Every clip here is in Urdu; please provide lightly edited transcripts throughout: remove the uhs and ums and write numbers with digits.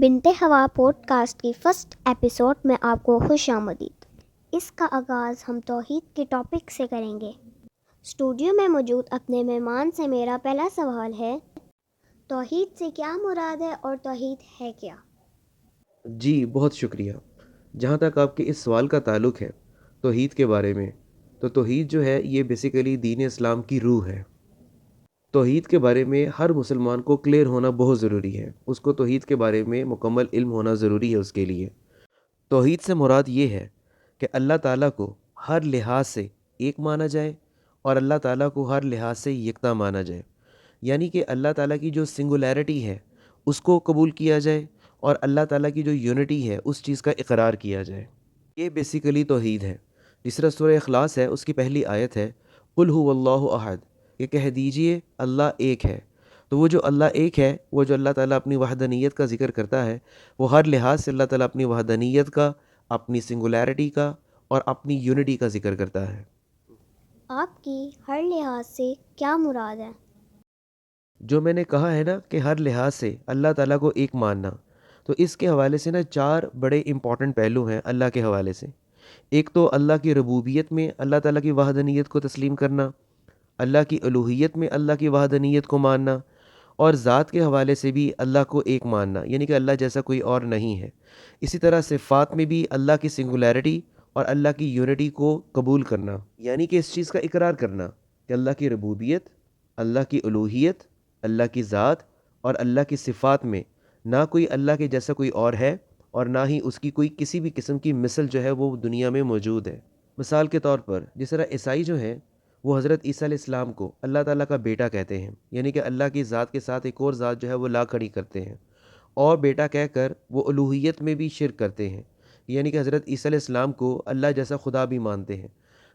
بنت ہوا پوڈ کاسٹ کی فرسٹ ایپیسوڈ میں آپ کو خوش آمدید۔ اس کا آغاز ہم توحید کے ٹاپک سے کریں گے۔ اسٹوڈیو میں موجود اپنے مہمان سے میرا پہلا سوال ہے، توحید سے کیا مراد ہے اور توحید ہے کیا؟ جی بہت شکریہ۔ جہاں تک آپ کے اس سوال کا تعلق ہے توحید کے بارے میں، تو توحید جو ہے یہ بیسیکلی دین اسلام کی روح ہے۔ توحید کے بارے میں ہر مسلمان کو کلیئر ہونا بہت ضروری ہے، اس کو توحید کے بارے میں مکمل علم ہونا ضروری ہے اس کے لیے۔ توحید سے مراد یہ ہے کہ اللہ تعالیٰ کو ہر لحاظ سے ایک مانا جائے اور اللہ تعالیٰ کو ہر لحاظ سے یکتا مانا جائے، یعنی کہ اللہ تعالیٰ کی جو سنگولیرٹی ہے اس کو قبول کیا جائے اور اللہ تعالیٰ کی جو یونٹی ہے اس چیز کا اقرار کیا جائے۔ یہ بیسیکلی توحید ہے۔ جس طرح سورہ اخلاص ہے اس کی پہلی آیت ہے قل هو اللہ احد، کہ کہہ دیجئے اللہ ایک ہے۔ تو وہ جو اللہ ایک ہے، وہ جو اللہ تعالیٰ اپنی وحدانیت کا ذکر کرتا ہے، وہ ہر لحاظ سے اللہ تعالیٰ اپنی وحدانیت کا، اپنی سنگولیرٹی کا اور اپنی یونٹی کا ذکر کرتا ہے۔ آپ کی ہر لحاظ سے کیا مراد ہے؟ جو میں نے کہا ہے نا کہ ہر لحاظ سے اللہ تعالیٰ کو ایک ماننا، تو اس کے حوالے سے نا 4 بڑے امپورٹنٹ پہلو ہیں اللہ کے حوالے سے۔ ایک تو اللہ کی ربوبیت میں اللہ تعالیٰ کی وحدانیت کو تسلیم کرنا، اللہ کی الوہیت میں اللہ کی وحدانیت کو ماننا، اور ذات کے حوالے سے بھی اللہ کو ایک ماننا، یعنی کہ اللہ جیسا کوئی اور نہیں ہے۔ اسی طرح صفات میں بھی اللہ کی سنگولیرٹی اور اللہ کی یونٹی کو قبول کرنا، یعنی کہ اس چیز کا اقرار کرنا کہ اللہ کی ربوبیت، اللہ کی الوہیت، اللہ کی ذات اور اللہ کی صفات میں نہ کوئی اللہ کے جیسا کوئی اور ہے اور نہ ہی اس کی کوئی کسی بھی قسم کی مثل جو ہے وہ دنیا میں موجود ہے۔ مثال کے طور پر جس طرح عیسائی جو ہیں وہ حضرت عیسیٰ علیہ السلام کو اللہ تعالیٰ کا بیٹا کہتے ہیں، یعنی کہ اللہ کی ذات کے ساتھ ایک اور ذات جو ہے وہ لا کھڑی کرتے ہیں، اور بیٹا کہہ کر وہ الوہیت میں بھی شرک کرتے ہیں، یعنی کہ حضرت عیسیٰ علیہ السلام کو اللہ جیسا خدا بھی مانتے ہیں۔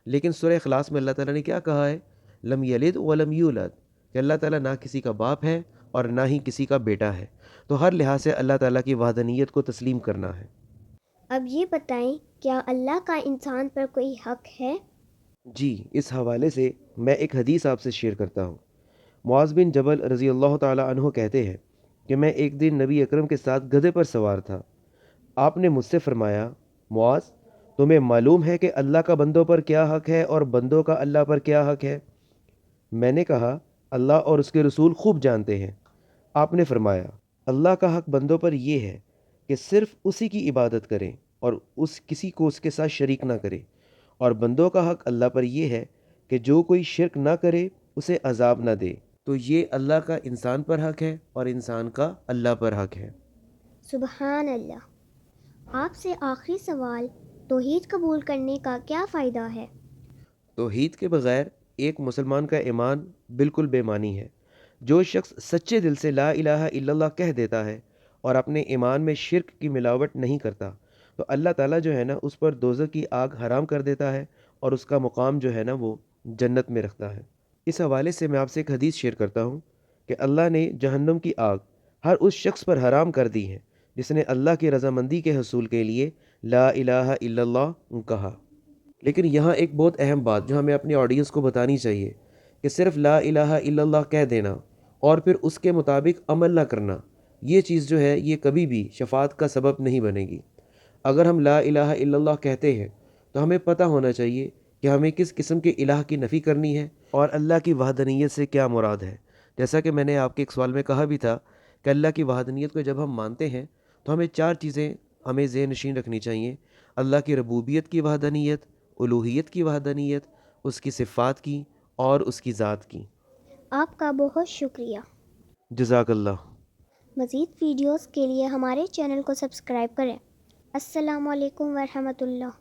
لیکن سورہ اخلاص میں اللہ تعالیٰ نے کیا کہا ہے؟ لم یلد ولم یولد، کہ اللہ تعالیٰ نہ کسی کا باپ ہے اور نہ ہی کسی کا بیٹا ہے۔ تو ہر لحاظ سے اللہ تعالیٰ کی وحدانیت کو تسلیم کرنا ہے۔ اب یہ بتائیں، کیا اللہ کا انسان پر کوئی حق ہے؟ جی، اس حوالے سے میں ایک حدیث آپ سے شیئر کرتا ہوں۔ معاذ بن جبل رضی اللہ تعالیٰ عنہ کہتے ہیں کہ میں ایک دن نبی اکرم کے ساتھ گدھے پر سوار تھا۔ آپ نے مجھ سے فرمایا، معاذ تمہیں معلوم ہے کہ اللہ کا بندوں پر کیا حق ہے اور بندوں کا اللہ پر کیا حق ہے؟ میں نے کہا اللہ اور اس کے رسول خوب جانتے ہیں۔ آپ نے فرمایا اللہ کا حق بندوں پر یہ ہے کہ صرف اسی کی عبادت کریں اور کسی کو اس کے ساتھ شریک نہ کرے، اور بندوں کا حق اللہ پر یہ ہے کہ جو کوئی شرک نہ کرے اسے عذاب نہ دے۔ تو یہ اللہ کا انسان پر حق ہے اور انسان کا اللہ پر حق ہے۔ سبحان اللہ۔ آپ سے آخری سوال، توحید قبول کرنے کا کیا فائدہ ہے؟ توحید کے بغیر ایک مسلمان کا ایمان بالکل بے معنی ہے۔ جو شخص سچے دل سے لا الہ الا اللہ کہہ دیتا ہے اور اپنے ایمان میں شرک کی ملاوٹ نہیں کرتا، تو اللہ تعالیٰ جو ہے نا اس پر دوزخ کی آگ حرام کر دیتا ہے اور اس کا مقام جو ہے نا وہ جنت میں رکھتا ہے۔ اس حوالے سے میں آپ سے ایک حدیث شیئر کرتا ہوں کہ اللہ نے جہنم کی آگ ہر اس شخص پر حرام کر دی ہے جس نے اللہ کی رضامندی کے حصول کے لیے لا الہ الا اللہ کہا۔ لیکن یہاں ایک بہت اہم بات جو ہمیں اپنی آڈینس کو بتانی چاہیے کہ صرف لا الہ الا اللہ کہہ دینا اور پھر اس کے مطابق عمل نہ کرنا، یہ چیز جو ہے یہ کبھی بھی شفاعت کا سبب نہیں بنے گی۔ اگر ہم لا الہ الا اللہ کہتے ہیں تو ہمیں پتہ ہونا چاہیے کہ ہمیں کس قسم کے الہ کی نفی کرنی ہے اور اللہ کی وحدانیت سے کیا مراد ہے۔ جیسا کہ میں نے آپ کے ایک سوال میں کہا بھی تھا کہ اللہ کی وحدانیت کو جب ہم مانتے ہیں تو ہمیں 4 چیزیں ہمیں ذہن نشین رکھنی چاہیے: اللہ کی ربوبیت کی وحدانیت، الوہیت کی وحدانیت، اس کی صفات کی اور اس کی ذات کی۔ آپ کا بہت شکریہ۔ جزاک اللہ۔ مزید ویڈیوز کے لیے ہمارے چینل کو سبسکرائب کریں۔ السلام علیکم ورحمۃ اللہ۔